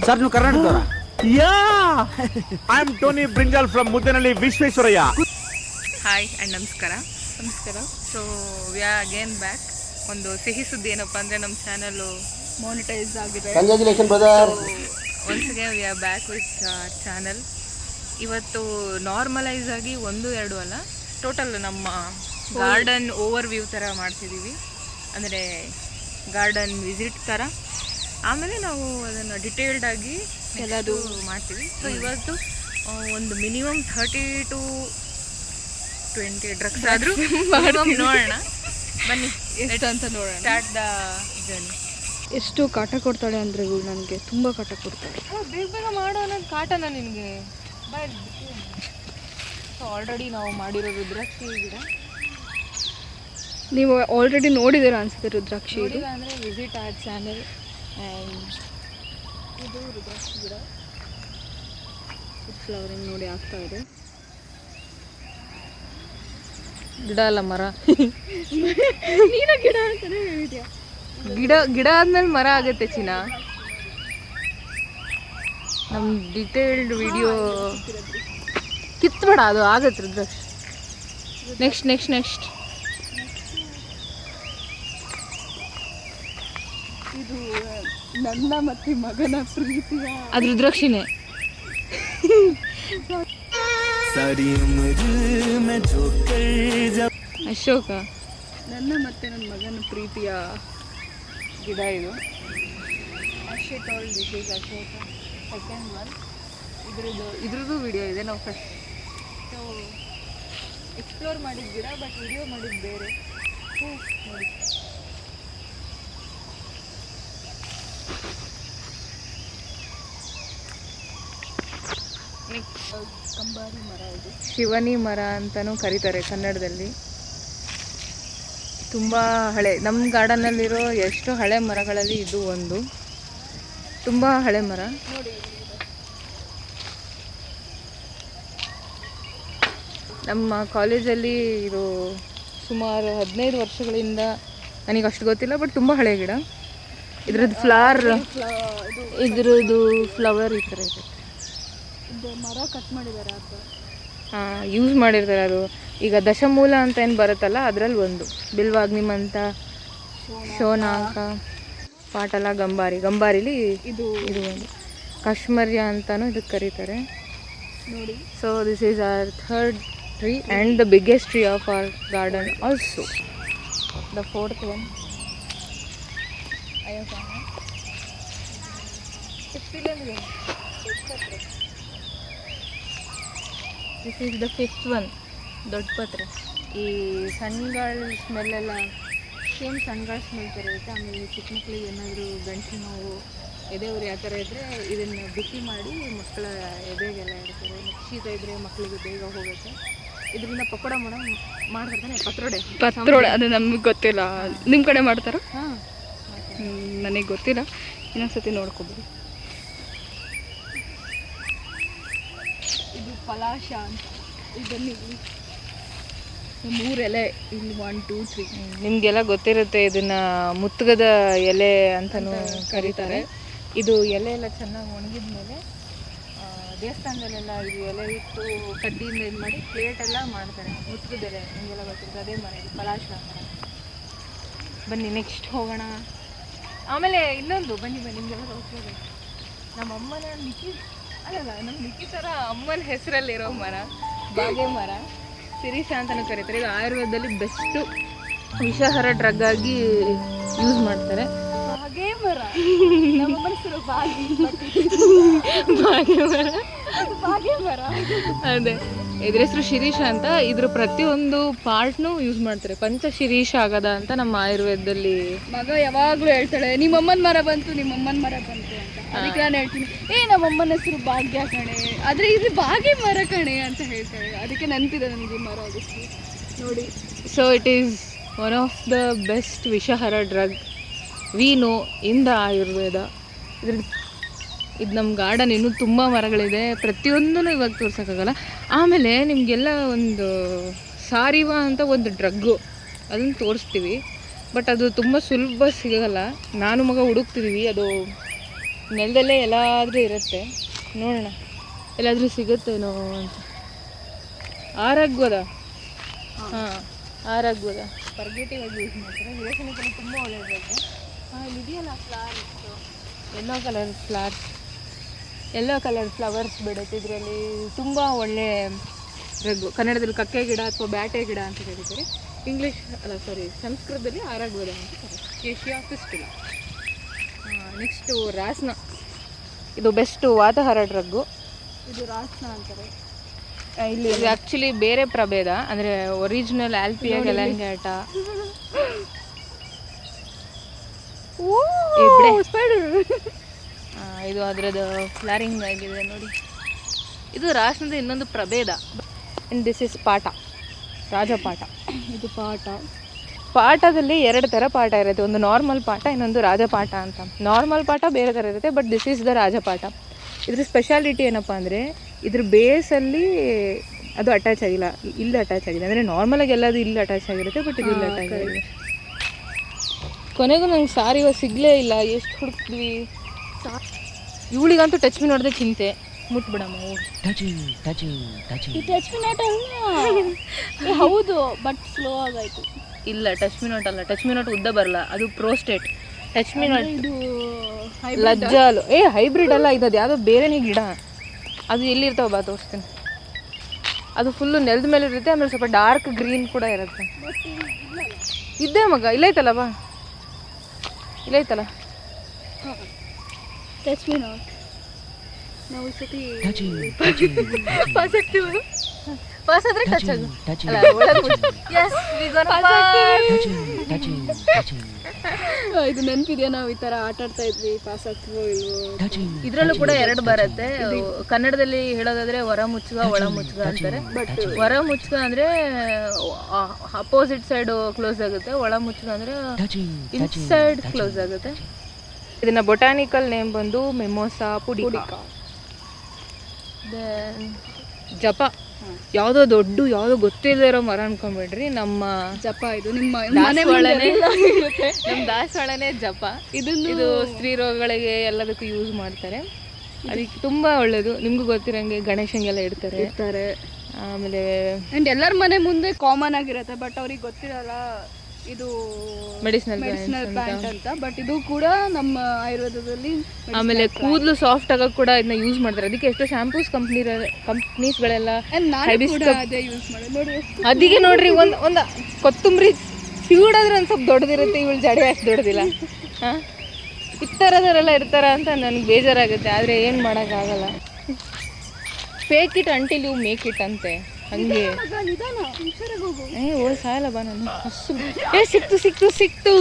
Sir ನೀವು ಕರ್ನಾಟಕದವರ? Yeah I am Tony brinjal from Muddenahalli Visvesvaraya. Hi and ನಮಸ್ಕಾರ. So we are again back. ಒಂದು ಸಿಹಿ ಸುದ್ದಿ ಏನಪ್ಪ ಅಂದರೆ ನಮ್ಮ ಚಾನಲ್ಲು ಮಾನಿಟೈಸ್ ಆಗಿದೆ. Congratulation brother. Once again we are back with channel. ಇವತ್ತು ನಾರ್ಮಲೈಸ್ ಆಗಿ 1-2 ಅಲ್ಲ, ಟೋಟಲ್ ನಮ್ಮ ಗಾರ್ಡನ್ ಓವರ್ ವ್ಯೂ ಥರ ಮಾಡ್ತಿದ್ದೀವಿ. ಅಂದರೆ ಗಾರ್ಡನ್ ವಿಸಿಟ್ ಥರ. ಆಮೇಲೆ ನಾವು ಅದನ್ನು ಡಿಟೇಲ್ಡ್ ಆಗಿ ಎಲ್ಲದು ಮಾಡ್ತೀವಿ. ಸೊ ಇವತ್ತು ಒಂದು ಮಿನಿಮಮ್ 30 to 20 ಡ್ರಗ್ಸ್ ಆದರೂ ನೋಡೋಣ ಬನ್ನಿ, ಎಷ್ಟು ಅಂತ ನೋಡೋಣ. Start the journey. ಎಷ್ಟು ಕಾಟ ಕೊಡ್ತಾಳೆ ಅಂದರೆ ಇವಳು ನನಗೆ ತುಂಬ ಕಾಟ ಕೊಡ್ತಾಳೆ. ಬೇಗ ಬೇಗ ಮಾಡೋಣ, ಕಾಟನ ನಿನಗೆ ಬಾಯ್. ಸೊ ಆಲ್ರೆಡಿ ನಾವು ಮಾಡಿರೋ ರುದ್ರಾಕ್ಷಿ ಗಿಡ ನೀವು ಆಲ್ರೆಡಿ ನೋಡಿದ್ದೀರಾ ಅನಿಸುತ್ತೆ ರುದ್ರಾಕ್ಷಿ. ಇದು ಅಂದರೆ ವಿಸಿಟ್ ಆರ್ ಚಾನಲ್. ಆ್ಯಂಡ್ ಇದು ರುದ್ರಾಕ್ಷಿ ಗಿಡ ಫ್ಲವರಿಂಗ್ ನೋಡಿ ಆಗ್ತಾ ಇದೆ. ಗಿಡ ಅಲ್ಲ, ಮರ. ನೀನು ಗಿಡ ಅಂತಾನೆ ಹೇಳಿದ್ಯಾ? ಗಿಡ ಆದ್ಮೇಲೆ ಮರ ಆಗುತ್ತೆ ಚಿನ್ನ. ನಮ್ಮ ಡಿಟೇಲ್ಡ್ ವಿಡಿಯೋ ಕಿತ್ಬೇಡ, ಅದು ಆಗತ್ತೆ ರುದ್ರಾಕ್ಷಿ. ನೆಕ್ಸ್ಟ್ ಇದು ನನ್ನ ಮತ್ತು ಮಗನ ಪ್ರೀತಿಯ ಅದು ರುದ್ರಾಕ್ಷಿನೇ. ಅಶೋಕ, ನನ್ನ ಮತ್ತು ನನ್ನ ಮಗನ ಪ್ರೀತಿಯ ಗಿಡ ಇದು. Ashok all this is Ashoka. Second one ಇದ್ರದ್ದು ವಿಡಿಯೋ ಇದೆ. ನಾವು ಫಸ್ಟ್ ಎಕ್ಸ್ಪ್ಲೋರ್ ಮಾಡಿದ ಗಿಡ, ಬಟ್ ವಿಡಿಯೋ ಮಾಡಿದ್ದು ಬೇರೆ. ನೋಡಿ, ಕಂಬಾರಿ ಮರ. ಇದು ಶಿವನಿ ಮರ ಅಂತಲೂ ಕರೀತಾರೆ ಕನ್ನಡದಲ್ಲಿ. ತುಂಬ ಹಳೆ, ನಮ್ಮ ಗಾರ್ಡನ್ನಲ್ಲಿರೋ ಎಷ್ಟು ಹಳೆ ಮರಗಳಲ್ಲಿ ಇದು ಒಂದು ತುಂಬ ಹಳೆ ಮರ. ನಮ್ಮ ಕಾಲೇಜಲ್ಲಿ ಇದು ಸುಮಾರು 15 ವರ್ಷಗಳಿಂದ, ನನಗೆ ಅಷ್ಟು ಗೊತ್ತಿಲ್ಲ, ಬಟ್ ತುಂಬ ಹಳೆ ಗಿಡ. ಇದ್ರದ್ದು ಇದ್ರದ್ದು ಫ್ಲವರ್ ಈ ಥರ ಇದೆ. ಇದು ಮರ ಕಟ್ ಮಾಡಿದ್ದಾರೆ ಅಂತ ಯೂಸ್ ಮಾಡಿರ್ತಾರೆ. ಅದು ಈಗ ದಶಮೂಲ ಅಂತ ಏನು ಬರುತ್ತಲ್ಲ, ಅದರಲ್ಲಿ ಒಂದು ಬಿಲ್ವಾಗ್ನಿಮಂತ, ಶೋನಾಕ, ಪಾಟಲ, ಗಂಬಾರಿಲಿ ಇದು ಒಂದು ಕಾಶ್ಮರ್ಯ ಅಂತಲೂ ಇದಕ್ಕೆ ಕರೀತಾರೆ ನೋಡಿ. So this is our third tree and the biggest tree of our garden also. The fourth one this is the fifth one, ದೊಡ್ಡ ಪತ್ರೆ. ಈ ಸಣ್ಣಗಳ ಸ್ಮೆಲ್ಲೆಲ್ಲ ಸೇಮ್ ಸಣ್ಣಗಳ ಸ್ಮೆಲ್ ಥರ ಇರುತ್ತೆ. ಆಮೇಲೆ ಚಿಕ್ಕ ಮಕ್ಕಳಿಗೆ ಏನಾದರೂ ಗಂಟಲು ನೋವು, ಎದೆ ಉರಿ ಆ ಥರ ಇದ್ದರೆ ಇದನ್ನು ಬಿಸಿ ಮಾಡಿ ಮಕ್ಕಳ ಎದೆಗೆಲ್ಲ ಇಡ್ತಾರೆ. ಶೀತ ಇದ್ದರೆ ಮಕ್ಕಳಿಗೆ ಬೇಗ ಹೋಗುತ್ತೆ. ಇದರಿಂದ ಪಕೋಡ ಮಾಡ್ತಾರೆ. ಪತ್ರೋಡೆ ಅದು ನಮಗೆ ಗೊತ್ತಿಲ್ಲ. ನಿಮ್ಮ ಕಡೆ ಮಾಡ್ತಾರ? ಹಾಂ, ನನಗೆ ಗೊತ್ತಿಲ್ಲ. ಇನ್ನೊಂದ್ಸತಿ ನೋಡ್ಕೊಬೋದು. ಇದು ಪಲಾಶ ಅಂತ. ಇದನ್ನು 3 ಎಲೆ ಇಲ್ಲಿ 1 2 3. ನಿಮಗೆಲ್ಲ ಗೊತ್ತಿರುತ್ತೆ, ಇದನ್ನು ಮುತ್ತುಗದ ಎಲೆ ಅಂತಲೂ ಕರೀತಾರೆ. ಇದು ಎಲೆ ಎಲ್ಲ ಚೆನ್ನಾಗಿ ಒಣಗಿದ ಮೇಲೆ ದೇವಸ್ಥಾನದಲ್ಲೆಲ್ಲ ಇದು ಎಲೆ ಇಟ್ಟು ಕಡ್ಡಿಯಿಂದ ಇದು ಮಾಡಿ ಪ್ಲೇಟೆಲ್ಲ ಮಾಡ್ತಾರೆ. ಮುತ್ತುಗದ ಎಲೆ ನಿಮಗೆಲ್ಲ ಗೊತ್ತಿರುತ್ತೆ, ಅದೇ ಮರ. ಇದು ಪಲಾಶ ಮರ. ಬನ್ನಿ ನೆಕ್ಸ್ಟ್ ಹೋಗೋಣ. ಆಮೇಲೆ ಇನ್ನೊಂದು ಬನ್ನಿ ನಿಮಗೆಲ್ಲ ಗೊತ್ತಿದೆ, ನಮ್ಮ ಅಮ್ಮನ ನಮ್ಮ ನಿಖಿತರ ಅಮ್ಮನ ಹೆಸರಲ್ಲಿರೋ ಮರ, ಬಾಗೆ ಮರ. ಸಿರೀಶ ಅಂತಲೂ ಕರೀತಾರೆ. ಇದು ಆಯುರ್ವೇದದಲ್ಲಿ ಬೆಸ್ಟು ವಿಷಾಹಾರ ಡ್ರಗ್ ಆಗಿ ಯೂಸ್ ಮಾಡ್ತಾರೆ. ಬಾಗೆ ಮರ, ನಮ್ಮ ಹೆಸರು ಬಾಗೆ ಮರ. ಅದೇ, ಇದ್ರ ಹೆಸರು ಶಿರೀಷ ಅಂತ. ಇದ್ರ ಪ್ರತಿಯೊಂದು ಪಾರ್ಟ್ನು ಯೂಸ್ ಮಾಡ್ತಾರೆ. ಪಂಚಶಿರೀಷ ಆಗದ ಅಂತ ನಮ್ಮ ಆಯುರ್ವೇದದಲ್ಲಿ. ಮಗ ಯಾವಾಗಲೂ ಹೇಳ್ತಾಳೆ, ನಿಮ್ಮಮ್ಮನ ಮರ ಬಂತು ಅಂತ. ಅದಕ್ಕೆ ನಾನು ಹೇಳ್ತೀನಿ, ನಮ್ಮಮ್ಮನ ಹೆಸರು ಭಾಗ್ಯ ಕಣೆ, ಆದರೆ ಇದು ಬಾಗೆ ಮರ ಕಣೆ ಅಂತ ಹೇಳ್ತಾಳೆ. ಅದಕ್ಕೆ ನೆನಪಿದೆ ನನಗೆ ಮರ ಅದಕ್ಕೆ ನೋಡಿ. So it is one of the best ವಿಷಾಹಾರ drug we know in the Ayurveda. ಇದು ನಮ್ಮ ಗಾರ್ಡನ್ ಇನ್ನೂ ತುಂಬ ಮರಗಳಿದೆ. ಪ್ರತಿಯೊಂದೂ ಇವಾಗ ತೋರ್ಸೋಕ್ಕಾಗಲ್ಲ. ಆಮೇಲೆ ನಿಮಗೆಲ್ಲ ಒಂದು ಸಾರಿವ ಅಂತ ಒಂದು ಡ್ರಗ್ಗು, ಅದನ್ನು ತೋರಿಸ್ತೀವಿ. ಬಟ್ ಅದು ತುಂಬ ಸುಲಭ ಸಿಗಲ್ಲ. ನಾನು ಮಗ ಹುಡುಕ್ತಿದ್ದೀವಿ. ಅದು ನೆಲದಲ್ಲೇ ಎಲ್ಲಾದರೂ ಇರುತ್ತೆ, ನೋಡೋಣ ಎಲ್ಲಾದರೂ ಸಿಗುತ್ತೇನೋ ಅಂತ. ಆರಾಗ್ಬೋದ? ಹಾಂ, ಆರಾಗ್ಬೋದ. ಪರ್ಗೇಟಿವ್ ಆಗಿ ಯೂಸ್ ಮಾಡ್ತಾರೆ. ವಿರೇಚನದಲ್ಲಿ ತುಂಬ ಒಳ್ಳೆಯದಾಗುತ್ತೆ. ಇಲ್ಲಿ ಇದೆಯಲ್ಲ ಫ್ಲವರ್ಸ್, ಯೆಲ್ಲೋ ಕಲರ್ ಫ್ಲವರ್ಸ್ ಬಿಡುತ್ತೆ ಇದರಲ್ಲಿ. ತುಂಬ ಒಳ್ಳೆ ರಗ್ಗು. ಕನ್ನಡದಲ್ಲಿ ಕಕ್ಕೆ ಗಿಡ ಅಥವಾ ಬ್ಯಾಟೆ ಗಿಡ ಅಂತ ಕರೀತಾರೆ. ಸಂಸ್ಕೃತದಲ್ಲಿ ಆರಾಗ್ಬೋದ ಅಂತ ಕರೀತಾರೆ. Asia fistula. ನೆಕ್ಸ್ಟು ರಾಸ್ನ. ಇದು ಬೆಸ್ಟು ವಾತಾಹಾರ ಡ್ರಗ್ಗು. ಇದು ರಾಸ್ನ ಅಂತಾರೆ. ಇಲ್ಲಿ ಇದು ಆ್ಯಕ್ಚುಲಿ ಬೇರೆ ಪ್ರಭೇದ, ಅಂದರೆ ಒರಿಜಿನಲ್ ಆಲ್ಪಿಯಾ ಗ್ಯಾಲಂಗ್ಯಾಟಾ. ಇದು ಅದರದ್ದು ಫ್ಲಾರಿಂಗ್ ಆಗಿದೆ ನೋಡಿ. ಇದು ರಾಸ್ನದ ಇನ್ನೊಂದು ಪ್ರಭೇದ. ಆ್ಯಂಡ್ ದಿಸ್ ಇಸ್ ಪಾಠ, ರಾಜಪಾಠ. ಇದು ಪಾಠದಲ್ಲಿ 2 ಥರ ಪಾಠ ಇರುತ್ತೆ. ಒಂದು ನಾರ್ಮಲ್ ಪಾಠ, ಇನ್ನೊಂದು ರಾಜಪಾಠ ಅಂತ. ನಾರ್ಮಲ್ ಪಾಠ ಬೇರೆ ಥರ ಇರುತ್ತೆ, ಬಟ್ ದಿಸ್ ಈಸ್ ದ ರಾಜಪಾಠ. ಇದ್ರ ಸ್ಪೆಷಾಲಿಟಿ ಏನಪ್ಪ ಅಂದರೆ ಇದ್ರ ಬೇಸಲ್ಲಿ ಅದು ಅಟ್ಯಾಚ್ ಆಗಿಲ್ಲ, ಇಲ್ಲಿ ಅಟ್ಯಾಚ್ ಆಗಿದೆ. ಅಂದರೆ ನಾರ್ಮಲಾಗಿ ಎಲ್ಲದು ಇಲ್ಲಿ ಅಟ್ಯಾಚ್ ಆಗಿರುತ್ತೆ, ಬಟ್ ಇದು ಇಲ್ಲಿ ಅಟ್ಯಾಚ್ ಆಗಿದೆ. ಕೊನೆಗೂ ನಂಗೆ ಸಾರಿ ಇವಾಗ ಸಿಗಲೇ ಇಲ್ಲ. ಎಷ್ಟು ಹುಡುಕ್ತೀವಿ. ಇವಳಿಗಂತೂ ಟಚ್ ಮೀ ನೋಡಿದ್ರೆ ಚಿಂತೆ. ಮುಟ್ಬಿಡಮ್ಮ ಹೌದು, ಬಟ್ ಸ್ಲೋ ಆಗಾಯ್ತು. ಇಲ್ಲ, ಟಚ್ ಮೀ ನೋಟ್ ಅಲ್ಲ. ಟಚ್ ಮೀ ನೋಟ್ ಉದ್ದ ಬರಲ್ಲ, ಅದು ಪ್ರೋಸ್ಟೇಟ್. ಟಚ್ ಮೀ ನೋಟ್ ಇದು ಲಜ್ಜಾಲು. ಹೈಬ್ರಿಡ್ ಅಲ್ಲ, ಇದು ಅದು ಯಾವುದೋ ಬೇರೆನೇ ಗಿಡ. ಅದು ಎಲ್ಲಿರ್ತಾವ ಬಾ ತೋರಿಸ್ತೀನಿ. ಅದು ಫುಲ್ಲು ನೆಲದ ಮೇಲೆ ಇರುತ್ತೆ, ಆಮೇಲೆ ಸ್ವಲ್ಪ ಡಾರ್ಕ್ ಗ್ರೀನ್ ಕೂಡ ಇರುತ್ತೆ. ಇದ್ದೇ ಮಗ, ಇಲ್ಲೈತಲ್ಲ ಬಾ, ಇಲ್ಲೈತಲ್ಲ. Touch me not. ನಾವು ಸತಿ ಪಾಸ್ ಆಗ್ತೀವಿ. ಪಾಸ್ ಆದ್ರೆ ಟಚ್ ಆಗು. ಇದು ನೆನಪಿದೆಯಾ? ನಾವು ಈ ಥರ ಆಟ ಆಡ್ತಾ ಇದ್ವಿ, ಪಾಸ್ ಆಗ್ತೀವೋ ಇಲ್ವೋ. ಇದ್ರಲ್ಲೂ ಕೂಡ 2 ಬರುತ್ತೆ. ಕನ್ನಡದಲ್ಲಿ ಹೇಳೋದಾದ್ರೆ ಹೊರ ಮುಚ್ಚುಗ, ಒಳ ಮುಚ್ಚುಗ ಅಂತಾರೆ. ಬಟ್ ಹೊರ ಮುಚ್ಚುಗ ಅಂದ್ರೆ ಅಪೋಸಿಟ್ ಸೈಡ್ ಕ್ಲೋಸ್ ಆಗುತ್ತೆ, ಒಳ ಮುಚ್ಚುಗ ಅಂದ್ರೆ ಇನ್ಸೈಡ್ ಕ್ಲೋಸ್ ಆಗುತ್ತೆ. ಇದನ್ನ ಬೊಟಾನಿಕಲ್ ನೇಮ್ ಬಂದು ಮೆಮೋಸಾ ಪುಡಿಕಾ. ಜಪ ಯಾವುದೋ ದೊಡ್ಡ ಯಾವುದೋ ಗೊತ್ತಿಲ್ಲದೆ ಇರೋ ಮರ ಅನ್ಕೊಂಡ್ಬಿಡ್ರಿ. ನಮ್ಮ ಜಪ ಇದು ನಿಮ್ಮ ದಾಸವಾಳನೇ, ನಮ್ಮ ದಾಸವಾಳನೇ ಜಪ. ಇದು ಸ್ತ್ರೀ ರೋಗಗಳಿಗೆ ಎಲ್ಲದಕ್ಕೂ ಯೂಸ್ ಮಾಡ್ತಾರೆ. ಅದಕ್ಕೆ ತುಂಬ ಒಳ್ಳೇದು. ನಿಮಗೂ ಗೊತ್ತಿರಂಗೆ ಗಣೇಶಂಗೆಲ್ಲ ಇಡ್ತಾರೆ. ಆಮೇಲೆ ಆ್ಯಂಡ್ ಎಲ್ಲರ ಮನೆ ಮುಂದೆ ಕಾಮನ್ ಆಗಿರುತ್ತೆ, ಬಟ್ ಅವ್ರಿಗೆ ಗೊತ್ತಿರಲ್ಲ ಇದು ಮೆಡಿಸಿನಲ್ ಪ್ಲಾಂಟ್ ಅಂತ. ಬಟ್ ಇದು ಕೂಡ ನಮ್ಮ ಆಯುರ್ವೇದದಲ್ಲಿ. ಆಮೇಲೆ ಕೂದಲು ಸಾಫ್ಟ್ ಆಗಕ್ಕೆ ಕೂಡ ಇದನ್ನ ಯೂಸ್ ಮಾಡ್ತಾರೆ. ಅದಕ್ಕೆ ಎಷ್ಟೋ ಶಾಂಪೂಸ್ ಕಂಪ್ನೀಸ್ಗಳೆಲ್ಲ ಯೂಸ್ ಮಾಡಿ ನೋಡಿ. ಅದಕ್ಕೆ ನೋಡ್ರಿ, ಒಂದು ಕೊತ್ತಂಬರಿ ಸಿಗುಡಾದ್ರೆ ಒಂದು ಸ್ವಲ್ಪ ದೊಡ್ಡದಿರುತ್ತೆ, ಇವಳು ಜಡೆ ಅಷ್ಟು ದೊಡ್ಡದಿಲ್ಲ. ಹಾಂ, ಈ ಥರದವರೆಲ್ಲ ಇರ್ತಾರ ಅಂತ ನನಗೆ ಬೇಜಾರಾಗುತ್ತೆ. ಆದರೆ ಏನು ಮಾಡೋಕ್ಕಾಗಲ್ಲ. Fake it until you make it ಅಂತೆ. ಹಂಗೆ ಸಾಯಲ್ಲ ಬಾ ನಾನು. ಸಿಕ್ತು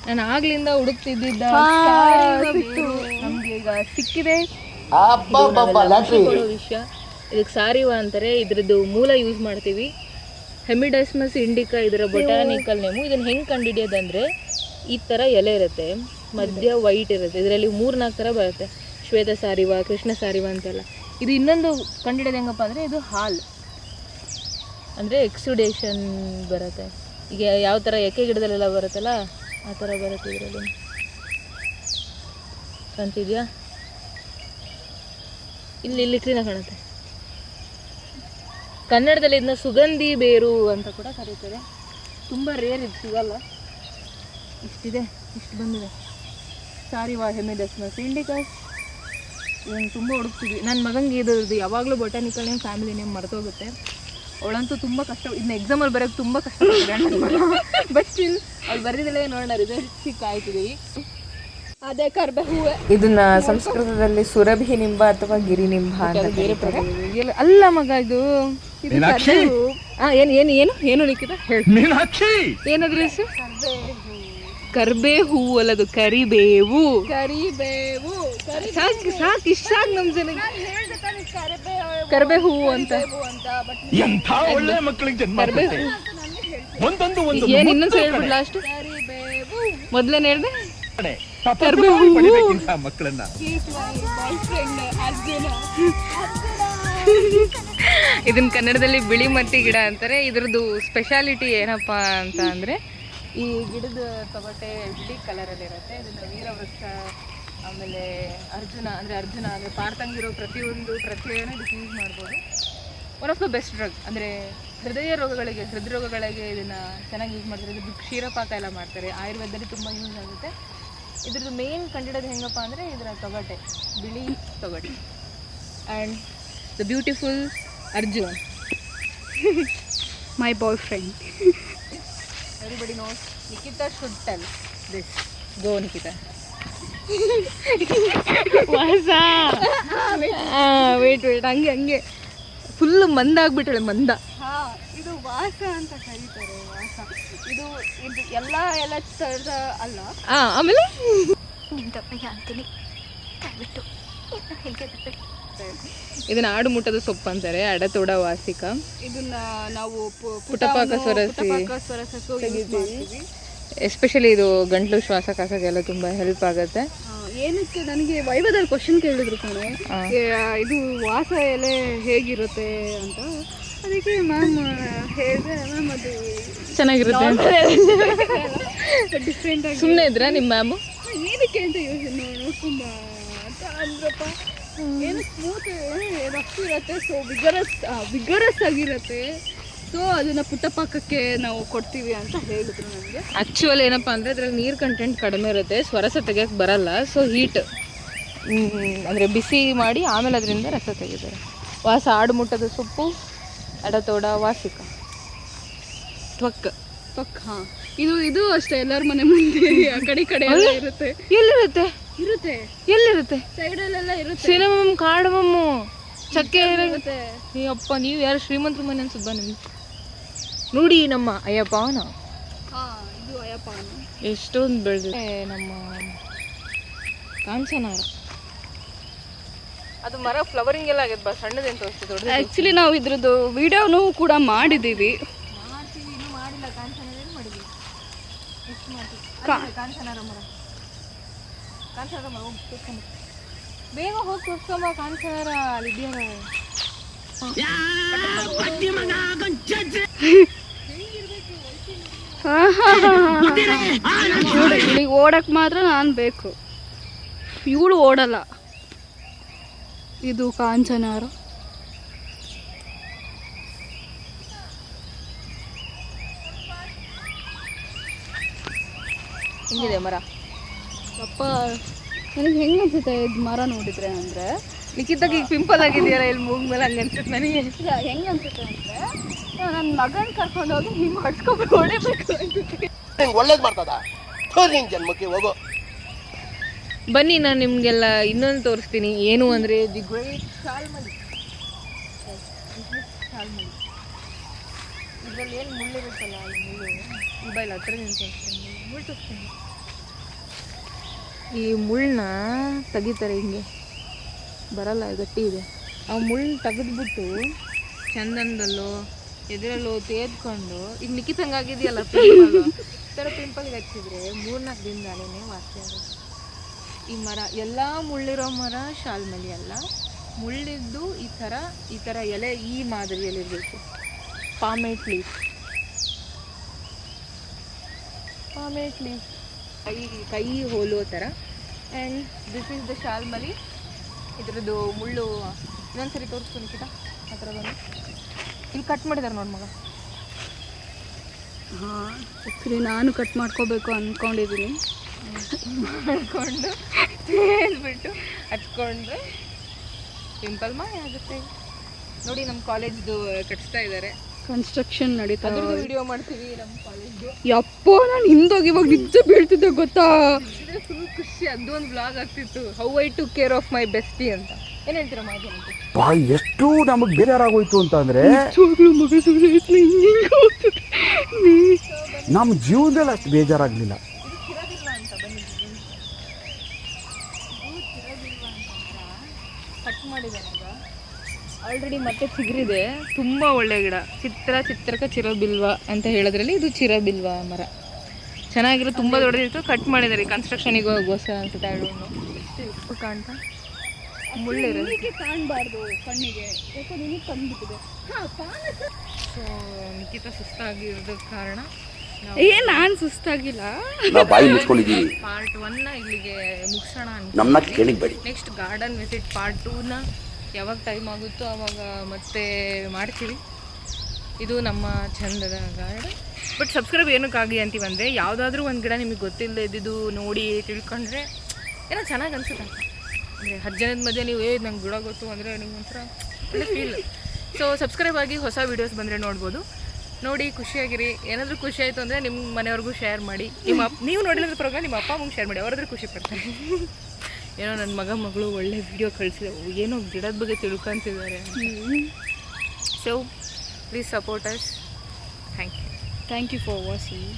ನಾನು ಆಗ್ಲಿಂದ ಹುಡುಕ್ತಿದ್ದ ನಮ್ಗೆ ಈಗ ಸಿಕ್ಕಿದೆ. ವಿಷಯ ಇದಕ್ಕೆ ಸಾರಿವಾ ಅಂತಾರೆ. ಇದ್ರದ್ದು ಮೂಲ ಯೂಸ್ ಮಾಡ್ತೀವಿ, ಹೆಮಿಡಸ್ಮಸ್ ಇಂಡಿಕಾ ಇದರ ಬೊಟಾನಿಕಲ್ ನೇಮು. ಇದನ್ನ ಹೆಂಗೆ ಕಂಡುಹಿಡಿಯೋದಂದ್ರೆ ಈ ಥರ ಎಲೆ ಇರುತ್ತೆ, ಮಧ್ಯ ವೈಟ್ ಇರುತ್ತೆ. ಇದರಲ್ಲಿ 3-4 ಥರ ಬರುತ್ತೆ. ಶ್ವೇತ ಸಾರಿವ, ಕೃಷ್ಣ ಸಾರಿವ ಅಂತೆಲ್ಲ. ಇದು ಇನ್ನೊಂದು ಕಂಡುಹಿಡಿಯೋದು ಹೆಂಗಪ್ಪ ಅಂದರೆ ಇದು ಹಾಲ್ ಅಂದರೆ ಎಕ್ಸುಡೇಷನ್ ಬರುತ್ತೆ. ಈಗ ಯಾವ ಥರ ಎಕ್ಕೆ ಗಿಡದಲ್ಲೆಲ್ಲ ಬರುತ್ತಲ್ಲ ಆ ಥರ ಬರುತ್ತೆ ಇದರಲ್ಲಿ. ಕಾಣ್ತಿದ್ಯಾ? ಇಲ್ಲಿ ಕ್ಲೀನಾಗಿ ಕಾಣುತ್ತೆ. ಕನ್ನಡದಲ್ಲಿ ಇದನ್ನ ಸುಗಂಧಿ ಬೇರು ಅಂತ ಕೂಡ ಕರೀತಾರೆ. ತುಂಬ ರೇರ್, ಇದು ಸಿಗಲ್ಲ. ಇಷ್ಟಿದೆ, ಇಷ್ಟು ಬಂದಿದೆ. ಸಾರಿವಾ ಹೆಮಿಡಸ್ಮಸ್ ಇಂಡಿಕಸ್. ಇದನ್ನು ತುಂಬ ಹುಡುಕ್ತಿದ್ವಿ. ನನ್ನ ಮಗಂಗೆ ಇದು ಯಾವಾಗಲೂ ಬೊಟಾನಿಕಲ್ ನೇಮ್, ಫ್ಯಾಮಿಲಿ ನೇಮ್ ಮರ್ತೋಗುತ್ತೆ. ಅವಳಂತೂ ತುಂಬ ಕಷ್ಟ, ಇದನ್ನ ಎಕ್ಸಾಮಲ್ಲಿ ಬರೋಕ್ಕೆ ತುಂಬ ಕಷ್ಟ ಬಟ್ ಸ್ಟಿಲ್ ಅವ್ಳು ಬರೀದಲ್ಲೇ ನೋಡೋಣ ರಿಸಲ್ಟ್ ಸಿಕ್ಕಾಯ್ತಿದ್ದೀವಿ. ಅದೇ ಕರ್ಬೆ ಹೂವೆ. ಇದನ್ನ ಸಂಸ್ಕೃತದಲ್ಲಿ ಸುರಭಿ ನಿಂಬ ಅಥವಾ ಗಿರಿನಿಂಬ ಅಂತ ಬೇರೆ ಪ್ರಕಾರ ಅಲ್ಲ ಮಗ. ಇದು ಏನು ನಿಖಿತ ಹೇಳಿ. ಏನಾದ್ರೂ ಹೆಸರು? ಕರ್ಬೇ ಹೂವು ಅಲ್ಲದು, ಕರಿಬೇವು. ಸಾಕು ಇಷ್ಟ ಸಾಕು ನಮ್ಮ ಜನಕ್ಕೆ. ಕರ್ಬೇ ಹೂವು ಅಂತ. ಒಳ್ಳೆ ಮಕ್ಕಳಿಗೆ ಜನ್ಮ ಏನು ಇನ್ನೊಂದು ಹೇಳ್ಬಿಡ್ಲ ಅಷ್ಟು? ಮೊದ್ಲೇನು ಹೇಳ್ದೆ? ಮಕ್ಕಳನ್ನ. ಇದನ್ನ ಕನ್ನಡದಲ್ಲಿ ಬಿಳಿ ಮಟ್ಟಿ ಗಿಡ ಅಂತಾರೆ. ಇದ್ರದ್ದು ಸ್ಪೆಷಾಲಿಟಿ ಏನಪ್ಪಾ ಅಂತ ಅಂದರೆ ಈ ಗಿಡದ ತೊಗಟೆ ಬಿಳಿ ಕಲರಲ್ಲಿ ಇರುತ್ತೆ. ಇದನ್ನು ವೀರವೃಕ್ಷ, ಆಮೇಲೆ ಅರ್ಜುನ ಅಂದರೆ ಪಾರ್ಥಂಗಿರೋ ಪ್ರತಿಯೊಂದು ಪ್ರತ್ಯಯನ ಇದಕ್ಕೆ ಯೂಸ್ ಮಾಡ್ಬೋದು. One of the best drug. ಅಂದರೆ ಹೃದ್ರೋಗಗಳಿಗೆ ಇದನ್ನು ಚೆನ್ನಾಗಿ ಯೂಸ್ ಮಾಡ್ತಾರೆ. ಇದು ಕ್ಷೀರಪಾಕ ಎಲ್ಲ ಮಾಡ್ತಾರೆ. ಆಯುರ್ವೇದದಲ್ಲಿ ತುಂಬ ಯೂಸ್ ಆಗುತ್ತೆ. ಇದ್ರದ್ದು ಮೇನ್ ಕಂಡಿಡೋದು ಹೆಂಗಪ್ಪ ಅಂದರೆ ಇದರ ತೊಗಟೆ, ಬಿಳಿ ತೊಗಟೆ. And the beautiful Arjun, my boyfriend. Everybody knows Nikhita should tell this. Go Nikhita. Wait ಹಂಗೆ ಫುಲ್ ಮಂದಾಗ್ಬಿಟ್ಟಾಳೆ, ಮಂದ. ಇದು ವಾಸ ಅಂತ ಕರೀತಾರೆ. ವಾಸ ಇದು ಎಲ್ಲ ಥರದ ಅಲ್ಲ. ಆಮೇಲೆ ಇದನ್ನ ಆಡು ಮುಟ್ಟದ ಸೊಪ್ಪು ಅಂತಾರೆ, ಅಡತೋಡ ವಾಸಿಕ. ಇದನ್ನ ನಾವು ಪುಟಪಾಕ ತೆಗಿತೀವಿ. ಎಸ್ಪೆಷಲಿ ಇದು ಗಂಟ್ಲು ಶ್ವಾಸಕಾಸಕ್ಕೆಲ್ಲ ತುಂಬ ಹೆಲ್ಪ್ ಆಗುತ್ತೆ. ಏನಕ್ಕೆ ನನಗೆ ವೈವದಲ್ಲಿ ಕ್ವಶನ್ ಕೇಳಿದ್ರು ಕಣೆ, ಇದು ವಾಸ ಎಲೆ ಹೇಗಿರುತ್ತೆ ಅಂತ. ಅದಕ್ಕೆ ಮ್ಯಾಮ್ ಹೇಳಿದೆ, ಮ್ಯಾಮ್ ಅದು ಚೆನ್ನಾಗಿರುತ್ತೆ ಡಿಫ್ರೆಂಟ್ ಆಗಿ. ಸುಮ್ಮನೆ ಇದ್ರಾ ನಿಮ್ಮ ಮ್ಯಾಮು? ಏನಕ್ಕೆ ಅಂತ ಯೋಚನೆ ನೋಡ್ಕೊಂಬ ಅಂತ ಅಂದ್ರಪ್ಪ. ಏನು ಸ್ಮೂತ್ ರಫ್ ಇರುತ್ತೆ, ಸೊ ವಿಗರಸ್ ಆಗಿರುತ್ತೆ. ಸೊ ಅದನ್ನು ಪುಟ್ಟಪಾಕಕ್ಕೆ ನಾವು ಕೊಡ್ತೀವಿ ಅಂತ ಹೇಳಿದ್ರು ನನಗೆ. ಆ್ಯಕ್ಚುಲಿ ಏನಪ್ಪ ಅಂದರೆ ಅದ್ರಲ್ಲಿ ನೀರು ಕಂಟೆಂಟ್ ಕಡಿಮೆ ಇರುತ್ತೆ, ಸ್ವರಸ ತೆಗಿಯೋಕ್ಕೆ ಬರಲ್ಲ. ಸೊ ಹೀಟ್ ಅಂದರೆ ಬಿಸಿ ಮಾಡಿ ಆಮೇಲೆ ಅದರಿಂದ ರಸ ತೆಗಿತಾರೆ. ವಾಸ ಆಡು ಮುಟ್ಟದ ಸೊಪ್ಪು, ಅಡತೋಡ ವಾಸಿಕ, ತ್ವಕ್. ಹಾಂ, ಇದು ಅಷ್ಟೇ ಎಲ್ಲರ ಮನೆ ಮುಂದೆ ಆ ಕಡೆ ಎಲ್ಲ ಇರುತ್ತೆ. ಎಲ್ಲಿರುತ್ತೆ? ಸೈಡಲ್ಲೆಲ್ಲ ಇರುತ್ತೆ. ಸಿನಮಮ್, ಕಾಡಮಮ್ಮು, ಚಕ್ಕೆ ಇರುತ್ತೆ. ಅಪ್ಪ ನೀವು ಯಾರು ಶ್ರೀಮಂತರ ಮನೆ ಅನ್ಸುತ್ತಾ ನಿಮ್ಗೆ? ನೋಡಿ ನಮ್ಮ ಅಯ್ಯಪ್ಪನ, ಇದು ಅಯ್ಯಪ್ಪನ ಎಷ್ಟೊಂದು ಬೆಳೆದಿದೆ. ನಮ್ಮ ಕಾಂಚನಾರ, ಅದು ಮರ ಫ್ಲವರಿಂಗ್ ಎಲ್ಲ ಆಗೈತೆ, ಸಣ್ಣದೇನು ತೋರಿಸ್ತೀವಿ, ದೊಡ್ಡದು. ಆ್ಯಕ್ಚುಲಿ ನಾವು ಇದ್ರದ್ದು ವಿಡಿಯೋನು ಕೂಡ ಮಾಡಿದ್ದೀವಿ. ಇನ್ನೂ ಮಾಡಿಲ್ಲ. ಕಾಂಚನಾರ ಏನು ಮಾಡಿದ್ವಿ? ಎಷ್ಟು ಮಾಡ್ತೀವಿ? ಕಾಂಚನಾರ ಮರ ಹೋಗಿ ತೋರ್ಸ್ಕೊಂಡು ಬೇಗ ಹೋಗಿ ತೋರ್ಸ್ಕೊಂಬ. ಕಾಂಚನಾರ ಅಲ್ಲಿದೆಯಲ್ಲ. ಇವಳಿಗೆ ಓಡಕ್ಕೆ ಮಾತ್ರ ನಾನು ಬೇಕು, ಇವಳು ಓಡಲ್ಲ. ಇದು ಕಾಂಚನಾರ. ಹಿಂಗಿದೆ ಮರ. ಅಪ್ಪ ನನಗೆ ಹೆಂಗೆ ಅನ್ಸುತ್ತೆ ಇದು ಮರ ನೋಡಿದ್ರೆ ಅಂದರೆ, ನಿಖಿತಾಗ ಈಗ ಪಿಂಪಲ್ ಆಗಿದೆಯಲ್ಲ ಇಲ್ಲಿ ಮೂಗ್ ಮೇಲೆ, ಹಂಗೆ ಅನ್ಸುತ್ತೆ ನನಗೆ. ಹೆಂಗೆ ಅನ್ಸುತ್ತೆ ಅಂದರೆ ನನ್ನ ಮಗನ ಕರ್ಕೊಂಡೋಗಿ ಹಿಂಗೆ ಮಾಡಿಸ್ಕೊಂಡು ಹೊಡಿಬೇಕು ಅನ್ಸುತ್ತೆ. ಒಳ್ಳೇದು ಮಾಡ್ತದ ನಿನ್ ಜನ್ಮಕ್ಕೆ ಹೋಗೋ. ಬನ್ನಿ ನಾನು ನಿಮಗೆಲ್ಲ ಇನ್ನೊಂದು ತೋರಿಸ್ತೀನಿ. ಏನು ಅಂದರೆ ದಿ ಗ್ರೇಟ್ ಶಾಲ್ಮಲಿ. ಇದರಲ್ಲಿ ಏನು ಮುಳ್ಳಿರುತ್ತಲ್ಲ, ಅಲ್ಲಿ ಮುಳ್ಳು ಮೊಬೈಲ್ ಹತ್ರ ನಿಂತು ಮುಳ್ಳು ತೋರಿಸ್ತೀನಿ. ಈ ಮುಳ್ಳನ್ನ ತೆಗಿತಾರೆ, ಹಿಂಗೆ ಬರಲ್ಲ, ಗಟ್ಟಿ ಇದೆ. ಆ ಮುಳ್ಳು ತೆಗೆದ್ಬಿಟ್ಟು ಚಂದನದಲ್ಲೋ ಎದುರಲ್ಲೋ ತೇದ್ಕೊಂಡು, ಈಗ ನಿಖಿತಂಗಾಗಿದೆಯಲ್ಲ ಪಿಂಪಲ್, ಥರ ಪಿಂಪಲ್ಗೆ ಹಚ್ಚಿದ್ರೆ 3-4 ದಿನದಲ್ಲೇ ವಾಸಿ ಆಗುತ್ತೆ. ಈ ಮರ ಎಲ್ಲ ಮುಳ್ಳಿರೋ ಮರ ಶಾಲ್ಮಲಿ ಅಲ್ಲ, ಮುಳ್ಳಿದ್ದು ಈ ಥರ ಎಲೆ ಈ ಮಾದರಿಯಲ್ಲಿರಬೇಕು. ಪಾಮೇಟ್ ಲೀಫ್, ಕೈ ಹೋಲೋ ಥರ. And this is the Shalmali. ಇದ್ರದ್ದು ಮುಳ್ಳು ಇನ್ನೊಂದ್ಸರಿ ತೋರಿಸ್ತು ನಿಖಿತ, ಆ ಥರ ಬಂದು ಇಲ್ಲಿ ಕಟ್ ಮಾಡಿದ್ದಾರೆ ನೋಡಿ ಮಗ. ಹಾಂ, ಆ್ಯಕ್ಚುಲಿ ನಾನು ಕಟ್ ಮಾಡ್ಕೋಬೇಕು ಅಂದ್ಕೊಂಡಿದ್ದೀನಿ. ಮಾಡ್ಕೊಂಡು ಹೇಳ್ಬಿಟ್ಟು ಹಚ್ಕೊಂಡ್ರೆ ಪಿಂಪಲ್ ಮಾಯ ಆಗುತ್ತೆ. ನೋಡಿ ನಮ್ಮ ಕಾಲೇಜ್ದು ಕಟ್ಸ್ತಾ ಇದ್ದಾರೆ, ಕನ್ಸ್ಟ್ರಕ್ಷನ್ ನಡೀತಾ. ವಿಡಿಯೋ ಮಾಡ್ತೀವಿ ನಮ್ಮ ಕಾಲೇಜ್ದು. ಯಪ್ಪೋ, ನಾನು ಹಿಂದೋಗಿ ಇವಾಗ ನಿಜ ಬೀಳ್ತಿದ್ದೆ ಗೊತ್ತಾ. ಫುಲ್ ಖುಷಿ. ಅದೊಂದು ಬ್ಲಾಗ್ ಆಗ್ತಿತ್ತು, how I to care of my bestie ಅಂತ. ಏನು ಹೇಳ್ತೀರಾ ಮಾತು? ಎಷ್ಟು ನಮಗೆ ಬೇಜಾರಾಗೋಯ್ತು ಅಂತಂದ್ರೆ, ನಮ್ಮ ಜೀವನದಲ್ಲಿ ಅಷ್ಟು ಬೇಜಾರಾಗ್ಲಿಲ್ಲ. ಕಟ್ ಮಾಡಿದ್ದಾರೆ ಆಲ್ರೆಡಿ, ಮತ್ತೆ ಚಿಗುರಿದೆ. ತುಂಬ ಒಳ್ಳೆ ಗಿಡ. ಚಿತ್ರಕ ಚಿರಬಿಲ್ವ ಅಂತ ಹೇಳೋದ್ರಲ್ಲಿ ಇದು ಚಿರಬಿಲ್ವ ಮರ. ಚೆನ್ನಾಗಿರೋ, ತುಂಬ ದೊಡ್ಡದಿತ್ತು. ಕಟ್ ಮಾಡಿದ್ದಾರೆ ಕನ್ಸ್ಟ್ರಕ್ಷನಿಗೆ ಹೋಗೋಸ ಅನ್ಸುತ್ತೆ. ಉಪ್ಪು ಕಾಣ್ತಾ ಮುಳ್ಳಿರೋದು ಕಾಣಬಾರ್ದು ಕಣ್ಣಿಗೆ, ಯಾಕೋ ನಿನಗೆ ಕಂಡುಬಿಟ್ಟಿದೆ. ಸೊ ನಿಖಿತ ಸುಸ್ತಾಗಿರೋದಕ್ಕೆ ಕಾರಣ ನಾನು ಸುಸ್ತಾಗಿಲ್ಲ. ನಾವು ಬಾಯಿ ಮುಚ್ಕೊಂಡಿದ್ದೀವಿ. ಪಾರ್ಟ್ 1 ಇಲ್ಲಿಗೆ ಮುಗಿಸೋಣ ಅಂತ. ನಮ್ಮನ್ನ ಕೇಳಿಬೇಡಿ. ನೆಕ್ಸ್ಟ್ ಗಾರ್ಡನ್ ವಿಸಿಟ್ ಪಾರ್ಟ್ 2ನ ಯಾವಾಗ ಟೈಮ್ ಆಗುತ್ತೋ ಅವಾಗ ಮತ್ತೆ ಮಾಡ್ತೀವಿ. ಇದು ನಮ್ಮ ಚಂದದ ಗಾರ್ಡನ್. ಬಟ್ ಸಬ್ಸ್ಕ್ರೈಬ್ ಏನಕ್ಕಾಗಿ ಅಂತೀವಂದರೆ, ಯಾವುದಾದ್ರೂ ಒಂದು ಗಿಡ ನಿಮಗೆ ಗೊತ್ತಿಲ್ಲದೆ ಇದ್ದಿದ್ದು ನೋಡಿ ತಿಳ್ಕೊಂಡ್ರೆ ಏನೋ ಚೆನ್ನಾಗಿ ಅನ್ಸುತ್ತೆ. ಅಂದರೆ 10 ಜನದ ಮಧ್ಯೆ ನೀವು ನಂಗೆ ಗಿಡ ಗೊತ್ತು ಅಂದರೆ ನಿಮ್ಗೆ ಒಂಥರ ಒಳ್ಳೆ ಫೀಲ್. ಸೊ ಸಬ್ಸ್ಕ್ರೈಬ್ ಆಗಿ ಹೊಸ ವೀಡಿಯೋಸ್ ಬಂದರೆ ನೋಡ್ಬೋದು. ನೋಡಿ ಖುಷಿಯಾಗಿರಿ. ಏನಾದರೂ ಖುಷಿ ಆಯಿತು ಅಂದರೆ ನಿಮ್ಮ ಮನೆಯವ್ರಿಗೂ ಶೇರ್ ಮಾಡಿ. ನೀವು ನೋಡಿದ್ರೆ ಪ್ರೋಗ್ರಾಮ್ ನಿಮ್ಮ ಅಪ್ಪ ಅಮ್ಮಗೆ ಶೇರ್ ಮಾಡಿ, ಅವರಾದ್ರೂ ಖುಷಿ ಪಡ್ತಾರೆ. ಏನೋ ನನ್ನ ಮಗಳು ಒಳ್ಳೆ ವಿಡಿಯೋ ಕಳಿಸಿದೆ, ಏನೋ ಗಿಡದ ಬಗ್ಗೆ ತಿಳ್ಕೊಂತಿದ್ದಾರೆ. So please support us. Thank you for watching.